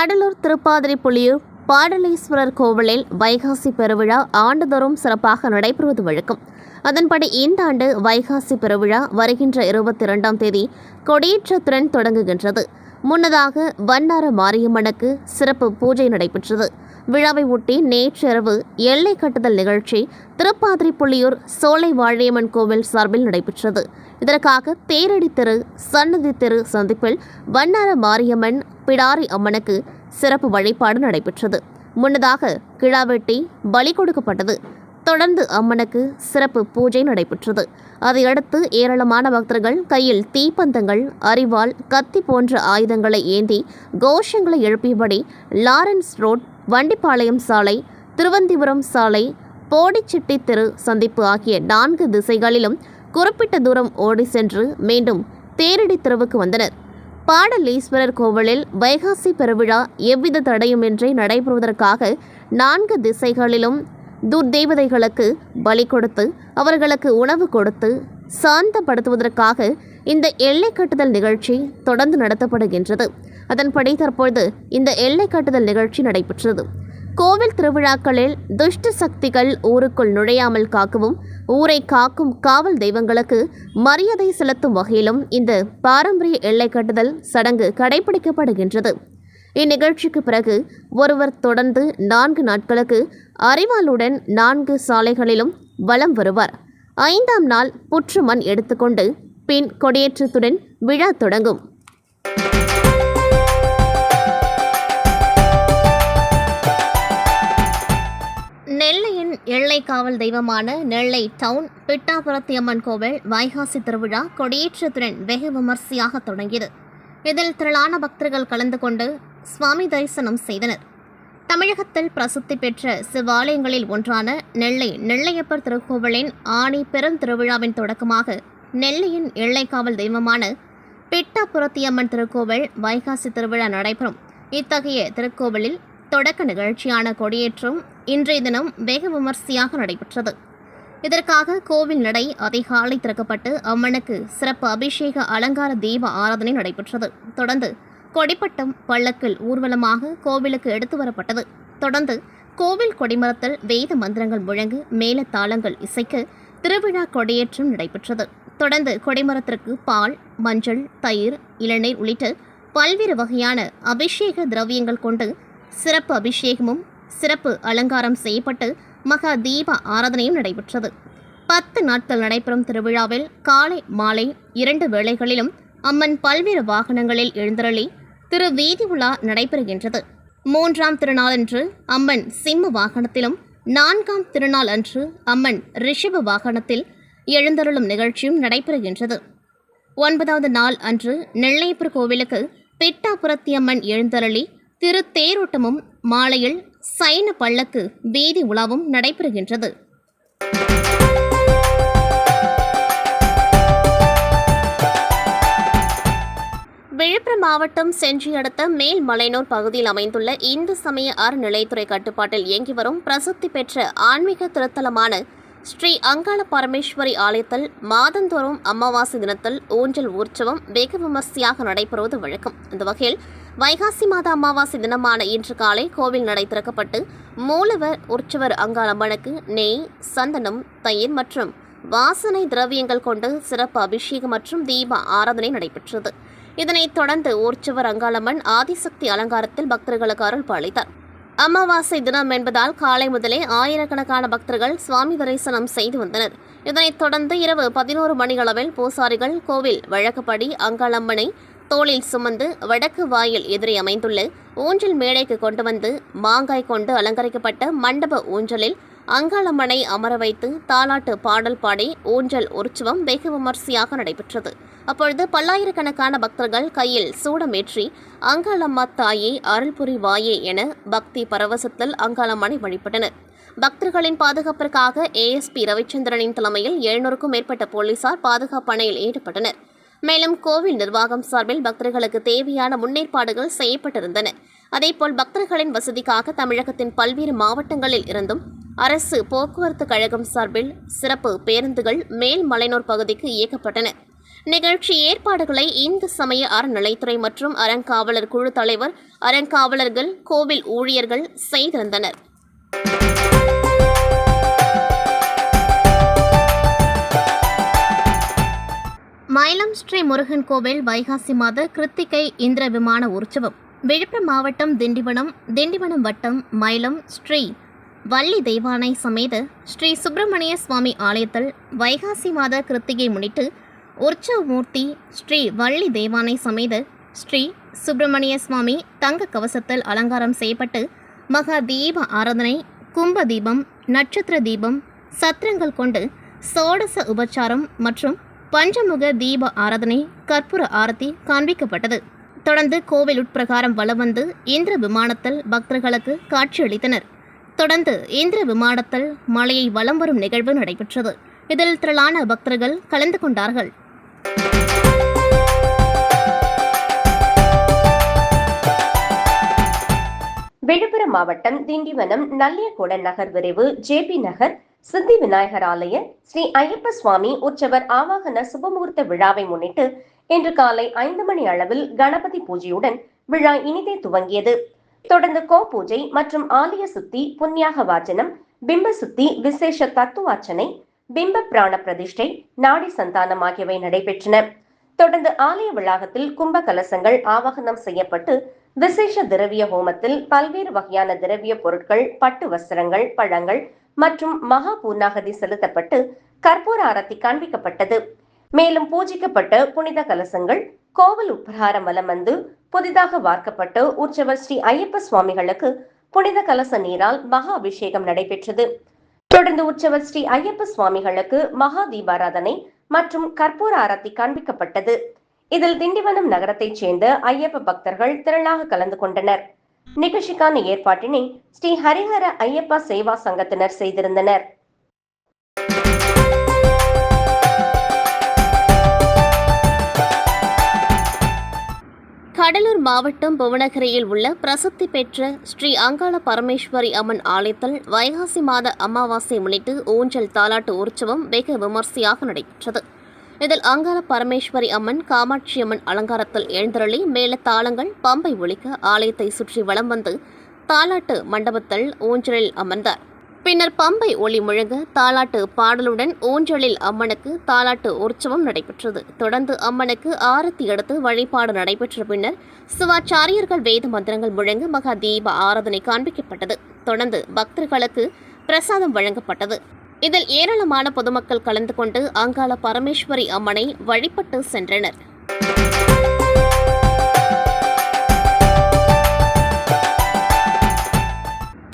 கடலூர் திருப்பாதிரிப்புலியூர் பாடலீஸ்வரர் கோவிலில் வைகாசி பெருவிழா ஆண்டுதோறும் சிறப்பாக நடைபெறுவது வழக்கம். அதன்படி இந்த ஆண்டு வைகாசி பெருவிழா வருகின்ற 22ஆம் தேதி கொடியேற்றத்துடன் தொடங்குகின்றது. முன்னதாக வண்ணார மாரியம்மனுக்கு சிறப்பு பூஜை நடைபெற்றது. விழாவை ஒட்டி நேற்றிரவு எல்லை கட்டுதல் நிகழ்ச்சி திருப்பாதிரிப்புலியூர் சோலை வாழியம்மன் கோவில் சார்பில் நடைபெற்றது. இதற்காக தேரடி தெரு, சன்னதி தெரு சந்திப்பில் வண்ணார மாரியம்மன் பிடாரி அம்மனுக்கு சிறப்பு வழிபாடு நடைபெற்றது. முன்னதாக கிடாவெட்டி பலி கொடுக்கப்பட்டது. தொடர்ந்து அம்மனுக்கு சிறப்பு பூஜை நடைபெற்றது. அதையடுத்து ஏராளமான பக்தர்கள் கையில் தீப்பந்தங்கள், அரிவாள், கத்தி போன்ற ஆயுதங்களை ஏந்தி கோஷங்களை எழுப்பியபடி லாரன்ஸ் ரோட், வண்டிப்பாளையம் சாலை, திருவந்திபுரம் சாலை, போடிச்செட்டி தெரு சந்திப்பு ஆகிய 4 திசைகளிலும் குறிப்பிட்ட தூரம் ஓடி சென்று மீண்டும் தேரடி தெருவுக்கு வந்தனர். பாடலீஸ்வரர் கோவிலில் வைகாசி பெருவிழா எவ்வித தடையுமின்றி நடைபெறுவதற்காக 4 திசைகளிலும் துர்தேவதைகளுக்கு பலி கொடுத்து அவர்களுக்கு உணவு கொடுத்து சாந்தப்படுத்துவதற்காக இந்த எல்லை கட்டுதல் நிகழ்ச்சி தொடர்ந்து நடத்தப்படுகின்றது. அதன்படி தற்பொழுது இந்த எல்லை கட்டுதல் நிகழ்ச்சி நடைபெற்றது. கோவில் திருவிழாக்களில் துஷ்ட சக்திகள் ஊருக்குள் நுழையாமல் காக்கவும், ஊரை காக்கும் காவல் தெய்வங்களுக்கு மரியாதை செலுத்தும் வகையிலும் இந்த பாரம்பரிய எல்லை கட்டுதல் சடங்கு கடைபிடிக்கப்படுகின்றது. இந்நிகழ்ச்சிக்கு பிறகு ஒருவர் தொடர்ந்து 4 நாட்களுக்கு அரிவாளுடன் 4 சாலைகளிலும் வலம் வருவார். 5ஆம் நாள் புற்று மண் எடுத்துக்கொண்டு பின் கொடியேற்றத்துடன் விழா தொடங்கும். நெல்லையின் எல்லை காவல் தெய்வமான நெல்லை டவுன் பிட்டாபுரத்தியம்மன் கோவில் வைகாசி திருவிழா கொடியேற்றத்துடன் வெகு விமர்சையாக தொடங்கியது. இதில் திரளான பக்தர்கள் கலந்து கொண்டு சுவாமி தரிசனம் செய்தனர். தமிழகத்தில் பிரசித்தி பெற்ற சிவாலயங்களில் ஒன்றான நெல்லையப்பர் திருக்கோவிலின் ஆணி பெரும் திருவிழாவின் தொடக்கமாக நெல்லையின் எல்லைக்காவல் தெய்வமான பிட்டாபுரத்தியம்மன் திருக்கோவில் வைகாசி திருவிழா நடைபெறும். இத்தகைய திருக்கோவிலில் தொடக்க நிகழ்ச்சியான கொடியேற்றம் இன்றைய தினம் வெகு விமர்சையாக நடைபெற்றது. இதற்காக கோவில் நடை அதிகாலை திறக்கப்பட்டு அம்மனுக்கு சிறப்பு அபிஷேக அலங்கார தீப ஆராதனை நடைபெற்றது. தொடர்ந்து கொடிப்பட்டம் பல்லக்கில் ஊர்வலமாக கோவிலுக்கு எடுத்து வரப்பட்டது. தொடர்ந்து கோவில் கொடிமரத்தில் வேத மந்திரங்கள் முழங்கு மேளதாளங்கள் இசைக்க திருவிழா கொடியேற்றம் நடைபெற்றது. தொடர்ந்து கொடிமரத்திற்கு பால், மஞ்சள், தயிர், இளநீர் உள்ளிட்ட பல்வேறு வகையான அபிஷேக திரவியங்கள் கொண்டு சிறப்பு அபிஷேகமும் சிறப்பு அலங்காரம் செய்யப்பட்டு மகா தீப ஆராதனையும் நடைபெற்றது. 10 நாட்கள் நடைபெறும் திருவிழாவில் காலை மாலை 2 வேளைகளிலும் அம்மன் பல்வேறு வாகனங்களில் எழுந்தருளி திரு வீதி உலா நடைபெறுகின்றது. 3ஆம் திருநாளன்று அம்மன் சிம்ம வாகனத்திலும் 4ஆம் திருநாள் அன்று அம்மன் ரிஷப வாகனத்தில் எழுந்தருளும் நிகழ்ச்சியும் நடைபெறுகின்றது. 9வது நாள் அன்று நெல்லையப்பர் கோவிலுக்கு பிட்டாபுரத்தியம்மன் எழுந்தருளி திரு தேரோட்டமும் மாலையில் சைன பல்லக்கு வீதி உலாவும் நடைபெறுகின்றது. விழுப்புரம் மாவட்டம் செஞ்சி அடுத்த மேல்மலையனூர் பகுதியில் அமைந்துள்ள இந்து சமய அறநிலையத்துறை கட்டுப்பாட்டில் இயங்கி வரும் பிரசித்தி பெற்ற ஆன்மீக திருத்தலமான ஸ்ரீ அங்காள பரமேஸ்வரி ஆலயத்தில் மாதந்தோறும் அமாவாசை தினத்தில் ஊஞ்சல் உற்சவம் வெகு விமர்சையாக நடைபெறுவது வழக்கம். இந்த வகையில் வைகாசி மாத அமாவாசை தினமான இன்று காலை கோவில் நடை திறக்கப்பட்டு மூலவர் உற்சவர் அங்காளம்மனுக்கு நெய், சந்தனம், தயிர் மற்றும் வாசனை திரவியங்கள் கொண்டு சிறப்பு அபிஷேகம் மற்றும் தீப ஆராதனை நடைபெற்றது. இதனைத் தொடர்ந்து ஊர்ச்சவர் அங்காளம்மன் ஆதிசக்தி அலங்காரத்தில் பக்தர்களுக்கு அருள் பாலித்தார். அமாவாசை தினம் என்பதால் காலை முதலே ஆயிரக்கணக்கான பக்தர்கள் சுவாமி தரிசனம் செய்து வந்தனர். இதனைத் தொடர்ந்து இரவு 11 மணியளவில் பூசாரிகள் கோவில் வழக்கப்படி அங்காளம்மனை தோளில் சுமந்து வடக்கு வாயில் எதிரே அமைந்துள்ள ஊஞ்சல் மேடைக்கு கொண்டு வந்து மாங்காய் கொண்டு அலங்கரிக்கப்பட்ட மண்டப ஊஞ்சலில் அங்காளம்மனை அமர வைத்து தாலாட்டு பாடல் பாடி ஊஞ்சல் உற்சவம் வெகு விமர்சையாக நடைபெற்றது. அப்பொழுது பல்லாயிரக்கணக்கான பக்தர்கள் கையில் சூடமேற்றி அங்காளம்மா தாயே அருள் புரிவாயே என பக்தி பரவசத்தில் அங்காளம்மனை வழிபட்டனர். பக்தர்களின் பாதுகாப்பிற்காக ASP ரவிச்சந்திரனின் தலைமையில் 700க்கும் மேற்பட்ட போலீசார் பாதுகாப்பு பணியில் ஈடுபட்டனர். மேலும் கோவில் நிர்வாகம் சார்பில் பக்தர்களுக்கு தேவையான முன்னேற்பாடுகள் செய்யப்பட்டிருந்தன. அதேபோல் பக்தர்களின் வசதிக்காக தமிழகத்தின் பல்வேறு மாவட்டங்களில் இருந்தும் அரசு போக்குவரத்து கழகம் சார்பில் சிறப்பு பேருந்துகள் மேல்மலையனூர் பகுதிக்கு இயக்கப்பட்டன. நிகழ்ச்சி ஏற்பாடுகளை இந்து சமய அறநிலைத்துறை மற்றும் அறங்காவலர் குழு தலைவர், அறங்காவலர்கள், கோவில் ஊழியர்கள் செய்திருந்தனர். மயிலம் ஸ்ரீ முருகன் கோவில் வைகாசி மாத கிருத்திகை இந்திர விமான உற்சவம். விழுப்புரம் மாவட்டம் திண்டிவனம் வட்டம் மயிலம் ஸ்ரீ வள்ளி தெய்வானை சமேத ஸ்ரீ சுப்பிரமணிய சுவாமி ஆலயத்தில் வைகாசி மாத கிருத்திகை முன்னிட்டு உற்சவ மூர்த்தி ஸ்ரீ வள்ளி தெய்வானை சமேத ஸ்ரீ சுப்பிரமணிய சுவாமி தங்க கவசத்தில் அலங்காரம் செய்யப்பட்டு மகா தீப ஆராதனை, கும்ப தீபம், நட்சத்திர தீபம், சத்திரங்கள் கொண்டு சோடச உபச்சாரம் மற்றும் பஞ்சமுக தீப ஆராதனை, கற்பூர ஆரத்தி காண்பிக்கப்பட்டது. தொடர்ந்து கோவில் உட்பிரகாரம் வலம் வந்து இந்திர விமானத்தில் பக்தர்களுக்கு காட்சியளித்தனர். தொடர்ந்து இந்திர விமானத்தில் மலையை வலம் வரும் நிகழ்வு நடைபெற்றது. இதில் திரளான பக்தர்கள் கலந்து கொண்டார்கள். விழுப்புரம் மாவட்டம் திண்டிவனம் நல்லியக்கூடன் நகர் விரைவு ஜேபி நகர் சித்தி விநாயகர் ஆலய ஸ்ரீ ஐயப்ப சுவாமி உற்சவர் ஆவாகன சுபமுகூர்த்த விழாவை முன்னிட்டு இன்று காலை 5 மணி அளவில் கணபதி பூஜையுடன் விழா இனிதே துவங்கியது. தொடர்ந்து கோ பூஜை மற்றும் ஆலய சுத்தி, புண்ணியாக வாச்சனம், பிம்ப சுத்தி, விசேஷ தத்துவார்ச்சனை, பிம்ப பிராண பிரதிஷ்டை, நாடி சந்தானம் ஆகியவை நடைபெற்றன. தொடர்ந்து ஆலய வளாகத்தில் கும்ப கலசங்கள் ஆவாகனம் செய்யப்பட்டு விசேஷ திரவிய ஹோமத்தில் பல்வேறு வகையான திரவிய பொருட்கள், பட்டு வஸ்திரங்கள், பழங்கள் மற்றும் மகா பூர்ணாகதி செலுத்தப்பட்டு கற்பூர ஆரத்தி காண்பிக்கப்பட்டது. மேலும் பூஜிக்கப்பட்ட புனித கலசங்கள் கோவில் உட்பிரகாரம் வலம் வந்து புதிதாக வார்க்கப்பட்டு உற்சவர் ஸ்ரீ ஐயப்ப சுவாமிகளுக்கு புனித கலச நீரால் மகா அபிஷேகம் நடைபெற்றது. தொடர்ந்து உற்சவர் ஸ்ரீ ஐயப்ப சுவாமிகளுக்கு மகா தீபாராதனை மற்றும் கற்பூர ஆரத்தி காண்பிக்கப்பட்டது. இதில் திண்டிவனம் நகரத்தைச் சேர்ந்த ஐயப்ப பக்தர்கள் திரளாக கலந்து கொண்டனர். நிகழ்ச்சிக்கான ஏற்பாட்டினை ஸ்ரீ ஹரிஹர ஐயப்பா சேவா சங்கத்தினர் செய்திருந்தனர். கடலூர் மாவட்டம் புவனகிரியில் உள்ள பிரசித்தி பெற்ற ஸ்ரீ அங்காள பரமேஸ்வரி அம்மன் ஆலயத்தில் வைகாசி மாத அமாவாசை முன்னிட்டு ஊஞ்சல் தாலாட்டு உற்சவம் வெகு விமர்சையாக நடைபெற்றது. இதில் அங்காள பரமேஸ்வரி அம்மன், காமாட்சி அம்மன் அலங்காரத்தில் எழுந்தருளி மேளதாளங்கள், பம்பை ஒலிக்க ஆலயத்தை சுற்றி வலம் வந்து தாலாட்டு மண்டபத்தில் ஊஞ்சலில் அமர்ந்தார். பின்னர் பம்பை ஒளி முழங்க தாலாட்டு பாடலுடன் ஊஞ்சலில் அம்மனுக்கு தாலாட்டு உற்சவம் நடைபெற்றது. தொடர்ந்து அம்மனுக்கு ஆரத்தி எடுத்து வழிபாடு நடைபெற்ற பின்னர் சிவாச்சாரியர்கள் வேத மந்திரங்கள் முழங்க மகா தீப ஆராதனை காண்பிக்கப்பட்டது. தொடர்ந்து பக்தர்களுக்கு பிரசாதம் வழங்கப்பட்டது. இதில் ஏராளமான பொதுமக்கள் கலந்து கொண்டு அங்காள பரமேஸ்வரி அம்மனை வழிபட்டு சென்றனர்.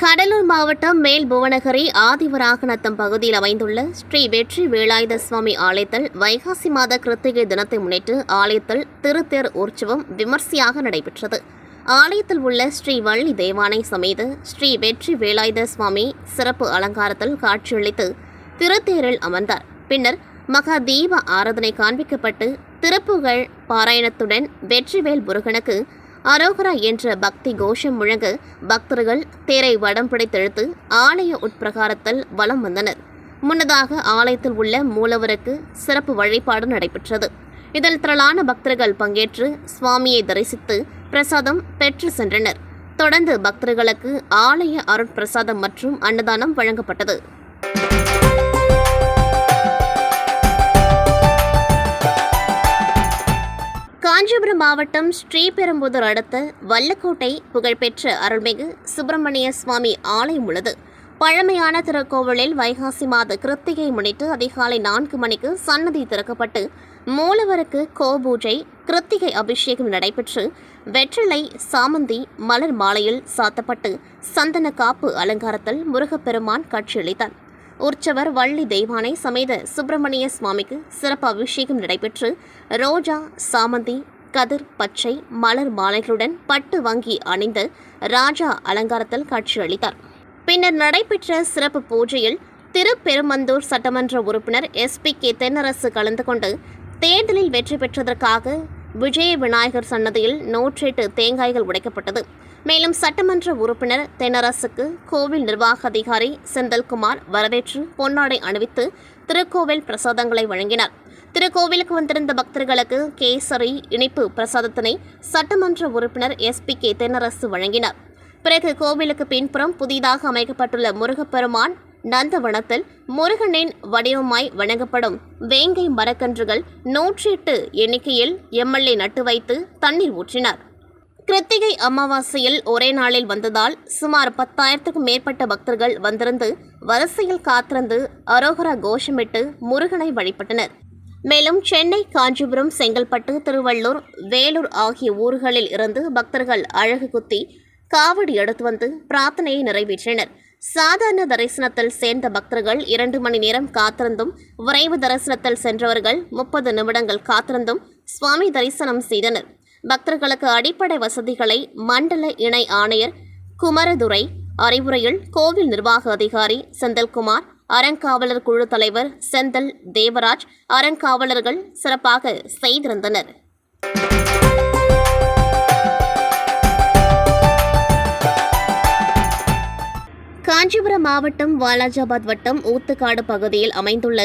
கடலூர் மாவட்டம் மேல் புவனகிரி ஆதிவராகநத்தம் பகுதியில் அமைந்துள்ள ஸ்ரீ வெற்றி வேலாயுத சுவாமி ஆலயத்தில் வைகாசி மாத கிருத்திகை தினத்தை முன்னிட்டு ஆலயத்தில் திருத்தேர் உற்சவம் விமர்சையாக நடைபெற்றது. ஆலயத்தில் உள்ள ஸ்ரீ வள்ளி தெய்வானை சமேத ஸ்ரீ வெற்றி வேலாயுத சுவாமி சிறப்பு அலங்காரத்தில் காட்சியளித்து திருத்தேரில் அமர்ந்தார். பின்னர் மகா தீப ஆராதனை காண்பிக்கப்பட்டு திருப்புகழ் பாராயணத்துடன் வெற்றிவேல் முருகனுக்கு அரோகரா என்ற பக்தி கோஷம் முழங்க பக்தர்கள் தேரை வடம் பிடித்தெழுத்து ஆலய உட்பிரகாரத்தில் வலம் வந்தனர். முன்னதாக ஆலயத்தில் உள்ள மூலவருக்கு சிறப்பு வழிபாடு நடைபெற்றது. இதில் திரளான பக்தர்கள் பங்கேற்று சுவாமியை தரிசித்து பிரசாதம் பெற்று சென்றனர். தொடர்ந்து பக்தர்களுக்கு ஆலய அருட்பிரசாதம் மற்றும் அன்னதானம் வழங்கப்பட்டது. காஞ்சிபுரம் மாவட்டம் ஸ்ரீபெரும்புதூர் அடுத்த வல்லக்கோட்டை புகழ்பெற்ற அருள்மிகு சுப்பிரமணிய சுவாமி ஆலயம் உள்ளது. பழமையான திருக்கோவிலில் வைகாசி மாத கிருத்திகை முன்னிட்டு அதிகாலை 4 மணிக்கு சன்னதி திறக்கப்பட்டு மூலவருக்கு கோபூஜை, கிருத்திகை அபிஷேகம் நடைபெற்று வெற்றிலை, சாமந்தி, மலர் மாலையில் சாத்தப்பட்டு சந்தன காப்பு அலங்காரத்தில் முருகப்பெருமான் காட்சியளித்தார். உற்சவர் வள்ளி தெய்வானை சமேத சுப்பிரமணிய சுவாமிக்கு சிறப்பு அபிஷேகம் நடைபெற்று ரோஜா, சாமந்தி, கதிர், பச்சை, மலர் மாலைகளுடன் பட்டு வங்கி அணிந்து ராஜா அலங்காரத்தில் காட்சியளித்தார். பின்னர் நடைபெற்ற சிறப்பு பூஜையில் திருப்பெருமந்தூர் சட்டமன்ற உறுப்பினர் SP.K. தென்னரசு கலந்து கொண்டு தேர்தலில் வெற்றி பெற்றதற்காக விஜய விநாயகர் சன்னதியில் 108 தேங்காய்கள் உடைக்கப்பட்டது. மேலும் சட்டமன்ற உறுப்பினர் தென்னரசுக்கு கோவில் நிர்வாக அதிகாரி செந்தில்குமார் வரவேற்று பொன்னாடை அணிவித்து திருக்கோவில் பிரசாதங்களை வழங்கினார். திருக்கோவிலுக்கு வந்திருந்த பக்தர்களுக்கு கேசரி இனிப்பு பிரசாதத்தினை சட்டமன்ற உறுப்பினர் SPK தென்னரசு வழங்கினார். பிறகு கோவிலுக்கு பின்புறம் புதிதாக அமைக்கப்பட்டுள்ள முருகப்பெருமான் நந்தவனத்தில் முருகனின் வடிவமாய் வணங்கப்படும் வேங்கை மரக்கன்றுகள் 108 எண்ணிக்கையில் MLA நட்டு வைத்து தண்ணீர் ஊற்றினார். கிருத்திகை அமாவாசையில் ஒரே நாளில் வந்ததால் சுமார் 10,000க்கும் மேற்பட்ட பக்தர்கள் வந்திருந்து வரிசையில் காத்திருந்து அரோகரா கோஷமிட்டு முருகனை வழிபட்டனர். மேலும் சென்னை, காஞ்சிபுரம், செங்கல்பட்டு, திருவள்ளூர், வேலூர் ஆகிய ஊர்களில் இருந்து பக்தர்கள் அழகு குத்தி காவடி எடுத்து வந்து பிரார்த்தனையை நிறைவேற்றினர். சாதாரண தரிசனத்தில் சேர்ந்த பக்தர்கள் 2 மணி நேரம் காத்திருந்தும், விரைவு தரிசனத்தில் சென்றவர்கள் 30 நிமிடங்கள் காத்திருந்தும் சுவாமி தரிசனம் செய்தனர். பக்தர்களுக்கு அடிப்படை வசதிகளை மண்டல இணை ஆணையர் குமரதுரை அறிவுரையில் கோவில் நிர்வாக அதிகாரி செந்தில்குமார், அறங்காவலர் குழு தலைவர் செந்தில் தேவராஜ், அறங்காவலர்கள் சிறப்பாக செய்திருந்தனர். காஞ்சிபுரம் மாவட்டம் வாலாஜாபாத் வட்டம் ஊத்துக்காடு பகுதியில் அமைந்துள்ள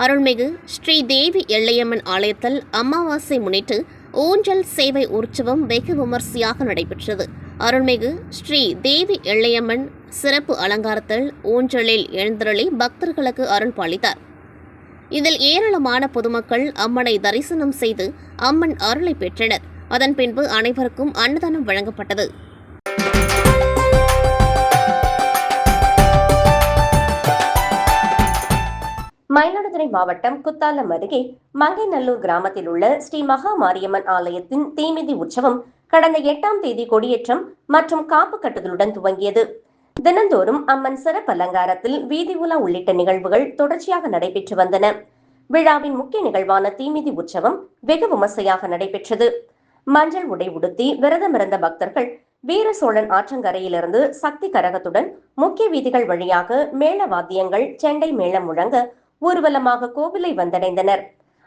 அருள்மிகு ஸ்ரீ தேவி எல்லையம்மன் ஆலயத்தில் அமாவாசை முன்னிட்டு ஊஞ்சல் சேவை உற்சவம் வெகு விமர்சையாக நடைபெற்றது. அருள்மிகு ஸ்ரீ தேவி எல்லையம்மன் சிறப்பு அலங்காரத்தில் ஊஞ்சலில் எழுந்தருளி பக்தர்களுக்கு அருள் பாலித்தார். இதில் ஏராளமான பொதுமக்கள் அம்மனை தரிசனம் செய்து அம்மன் அருளை பெற்றனர். அதன் பின்பு அனைவருக்கும் அன்னதானம் வழங்கப்பட்டது. மயிலாடுதுறை மாவட்டம் குத்தாலம் அருகே மங்கைநல்லூர் கிராமத்தில் உள்ள ஸ்ரீ மகா மாரியம்மன் ஆலயத்தின் தீமிதி உற்சவம் கடந்த 8ஆம் தேதி கொடியேற்றம் மற்றும் காப்பு கட்டுதலுடன் துவங்கியது. தினந்தோறும் அம்மன் சிறப்பு அலங்காரத்தில் வீதி உலா உள்ளிட்ட நிகழ்வுகள் தொடர்ச்சியாக நடைபெற்று வந்தன. விழாவின் முக்கிய நிகழ்வான தீமிதி உற்சவம் வெகு விமர்சையாக நடைபெற்றது. மஞ்சள் உடை உடுத்தி விரதமிருந்த பக்தர்கள் வீர சோழன் ஆற்றங்கரையிலிருந்து சக்தி கரகத்துடன் முக்கிய வீதிகள் வழியாக மேள வாத்தியங்கள், செண்டை மேளம் முழங்க ஊர்வலமாக கோவிலை வந்தடைந்தனர்.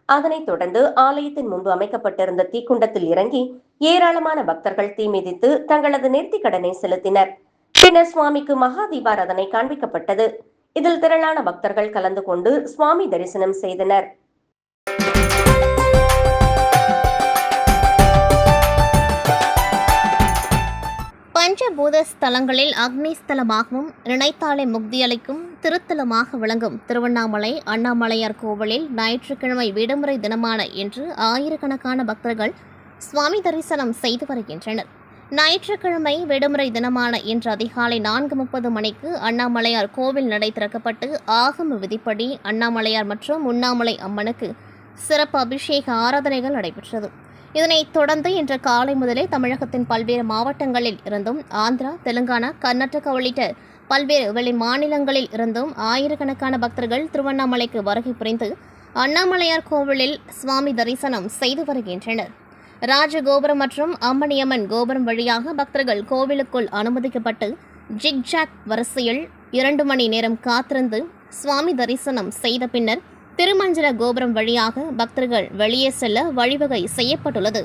அதனைத் தொடர்ந்து ஆலயத்தின் முன்பு அமைக்கப்பட்டிருந்த தீக்குண்டத்தில் இறங்கி ஏராளமான பக்தர்கள் தீமிதித்து தங்களது நேர்த்திக் கடனை செலுத்தினர். பின்னர் சுவாமிக்கு மகா தீபாராதனை காண்பிக்கப்பட்டது. இதில் திரளான பக்தர்கள் கலந்து கொண்டு சுவாமி தரிசனம் செய்தனர். பஞ்சபூத ஸ்தலங்களில் அக்னி ஸ்தலமாகவும் நினைத்தாலே முக்தியளிக்கும் திருத்தலமாக விளங்கும் திருவண்ணாமலை அண்ணாமலையார் கோவிலில் ஞாயிற்றுக்கிழமை விடுமுறை தினமான இன்று ஆயிரக்கணக்கான பக்தர்கள் சுவாமி தரிசனம் செய்து வருகின்றனர். ஞாயிற்றுக்கிழமை விடுமுறை தினமான இன்று அதிகாலை 4:30 மணிக்கு அண்ணாமலையார் கோவில் நடை திறக்கப்பட்டு ஆகம விதிப்படி அண்ணாமலையார் மற்றும் உண்ணாமலை அம்மனுக்கு சிறப்பு அபிஷேக ஆராதனைகள் நடைபெற்றது. இதனைத் தொடர்ந்து இன்று காலை முதலே தமிழகத்தின் பல்வேறு மாவட்டங்களில் இருந்தும் ஆந்திரா, தெலுங்கானா, கர்நாடகா உள்ளிட்ட பல்வேறு வெளி மாநிலங்களில் இருந்தும் ஆயிரக்கணக்கான பக்தர்கள் திருவண்ணாமலைக்கு வருகை புரிந்து அண்ணாமலையார் கோவிலில் சுவாமி தரிசனம் செய்து வருகின்றனர். ராஜகோபுரம் மற்றும் அம்மணியம்மன் கோபுரம் வழியாக பக்தர்கள் கோவிலுக்குள் அனுமதிக்கப்பட்டு ஜிக்ஜாக் வரிசையில் 2 மணி நேரம் காத்திருந்து சுவாமி தரிசனம் செய்த பின்னர் திருமஞ்சன கோபுரம் வழியாக பக்தர்கள் வெளியே செல்ல வழிவகை செய்யப்பட்டுள்ளது.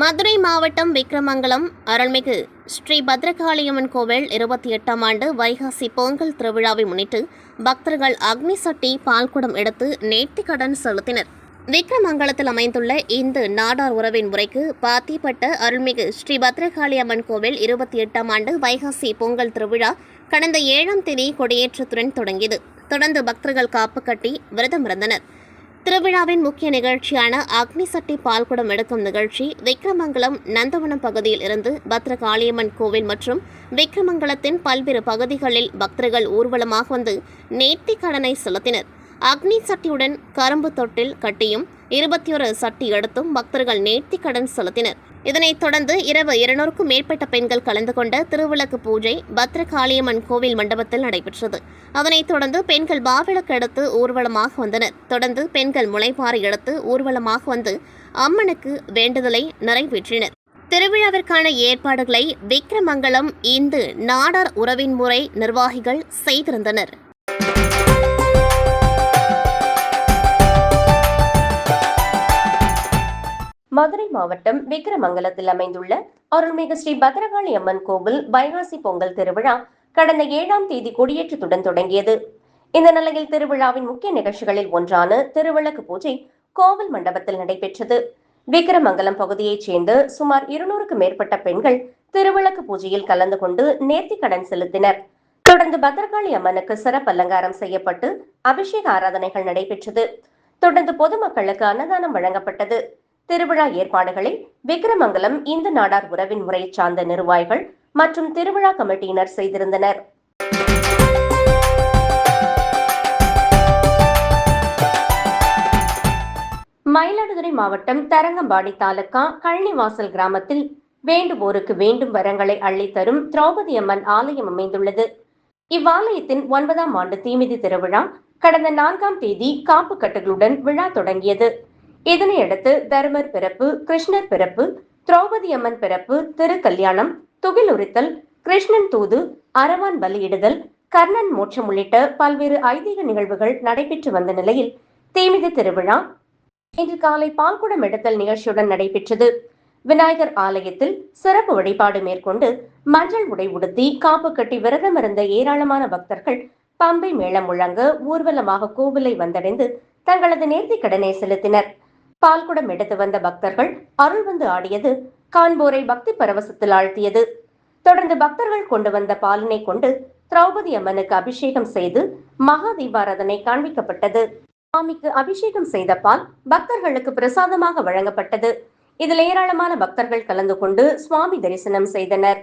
மதுரை மாவட்டம் விக்கிரமங்கலம் அருள்மிகு ஸ்ரீ பத்ரகாளியம்மன் கோவில் 28ஆம் ஆண்டு வைகாசி பொங்கல் திருவிழாவை முன்னிட்டு பக்தர்கள் அக்னி சட்டி பால்குடம் எடுத்து நேர்த்திக்கடன் செலுத்தினர். விக்கிரமங்கலத்தில் அமைந்துள்ள இந்து நாடார் உறவின் முறைக்கு பாத்திப்பட்ட அருள்மிகு ஸ்ரீ பத்ரகாளி அம்மன் கோவில் 28ஆம் ஆண்டு வைகாசி பொங்கல் திருவிழா கடந்த 7ஆம் தேதி கொடியேற்றத்துடன் தொடங்கியது. தொடர்ந்து பக்தர்கள் காப்பு கட்டி விரதமிருந்தனர். திருவிழாவின் முக்கிய நிகழ்ச்சியான அக்னி சட்டி பால்குடம் எடுக்கும் நிகழ்ச்சி விக்கிரமங்கலம் நந்தவனம் பகுதியில் இருந்து பத்ரகாளியம்மன் கோவில் மற்றும் விக்கிரமங்கலத்தின் பல்வேறு பகுதிகளில் பக்தர்கள் ஊர்வலமாக வந்து நேர்த்திக் கடனை செலுத்தினர். அக்னி சட்டியுடன் கரும்பு தொட்டில் கட்டியும் 21 சட்டி எடுத்தும் பக்தர்கள் நேர்த்திக் கடன் செலுத்தினர். இதனைத் தொடர்ந்து இரவு 200க்கும் மேற்பட்ட பெண்கள் கலந்து கொண்ட திருவிளக்கு பூஜை பத்ரகாளியம்மன் கோவில் மண்டபத்தில் நடைபெற்றது. அதனைத் தொடர்ந்து பெண்கள் மாவிளக்கு எடுத்து ஊர்வலமாக வந்தனர். தொடர்ந்து பெண்கள் முளைப்பாறை எடுத்து ஊர்வலமாக வந்து அம்மனுக்கு வேண்டுதலை நிறைவேற்றினர். திருவிழாவிற்கான ஏற்பாடுகளை விக்கிரமங்கலம் இந்து நாடார் உறவின் முறை நிர்வாகிகள் செய்திருந்தனர். மதுரை மாவட்டம் விக்கிரமங்கலத்தில் அமைந்துள்ள அருள்மிகு ஸ்ரீ பத்ரகாளி அம்மன் கோவில் வைகாசி பொங்கல் திருவிழா கடந்த 7ஆம் தேதி கொடியேற்றத்துடன் தொடங்கியது. இந்த நிலையில் திருவிழாவின் முக்கிய நிகழ்ச்சிகளில் ஒன்றான திருவிளக்கு பூஜை கோவில் மண்டபத்தில் நடைபெற்றது. விக்கிரமங்கலம் பகுதியைச் சேர்ந்த சுமார் 200க்கும் மேற்பட்ட பெண்கள் திருவிளக்கு பூஜையில் கலந்து கொண்டு நேர்த்திக் கடன் செலுத்தினர். தொடர்ந்து பத்ரகாளி அம்மனுக்கு சிறப்பு அலங்காரம் செய்யப்பட்டு அபிஷேக ஆராதனைகள் நடைபெற்றது. தொடர்ந்து பொதுமக்களுக்கு அன்னதானம் வழங்கப்பட்டது. திருவிழா ஏற்பாடுகளை விக்கிரமங்கலம் இந்து நாடார் உறவின் முறையை சார்ந்த நிர்வாகிகள் மற்றும் திருவிழா கமிட்டியினர் செய்திருந்தனர். மயிலாடுதுறை மாவட்டம் தரங்கம்பாடி தாலுகா கழனிவாசல் கிராமத்தில் வேண்டுவோருக்கு வேண்டும் வரங்களை அள்ளித்தரும் திரௌபதி அம்மன் ஆலயம் அமைந்துள்ளது. இவ்வாலயத்தின் 9ஆம் ஆண்டு தீமிதி திருவிழா கடந்த 4ஆம் தேதி காப்பு கட்டுகளுடன் விழா தொடங்கியது. இதனையடுத்து தர்மர் பிறப்பு, கிருஷ்ணர் பிறப்பு, திரௌபதி அம்மன் பிறப்பு, திருக்கல்யாணம், துகில் உரித்தல், கிருஷ்ணன் தூது, அரவான் பலியிடுதல், கர்ணன் மோட்சம் உள்ளிட்ட பல்வேறு ஐதீக நிகழ்வுகள் நடைபெற்று வந்த நிலையில் தீமிதி திருவிழா இன்று காலை பால்குடம் எடுத்தல் நிகழ்ச்சியுடன் நடைபெற்றது. விநாயகர் ஆலயத்தில் சிறப்பு வழிபாடு மேற்கொண்டு மஞ்சள் உடை உடுத்தி காப்பு கட்டி விரதம் இருந்த ஏராளமான பக்தர்கள் பம்பை மேளம் முழங்க ஊர்வலமாக கோவிலை வந்தடைந்து தங்களது நேர்த்திக் கடனை செலுத்தினர். பால்குடம் எடுத்து வந்த பக்தர்கள் அருள் வந்து ஆடியது காண்போரை பக்தி பரவசத்தில் ஆழ்த்தியது. தொடர்ந்து பக்தர்கள் கொண்டு வந்த பாலினை கொண்டு திரௌபதி அம்மனுக்கு அபிஷேகம் செய்து மகா தீபாராதனை காண்பிக்கப்பட்டது. சுவாமிக்கு அபிஷேகம் செய்த பால் பக்தர்களுக்கு பிரசாதமாக வழங்கப்பட்டது. இதில் ஏராளமான பக்தர்கள் கலந்து கொண்டு சுவாமி தரிசனம் செய்தனர்.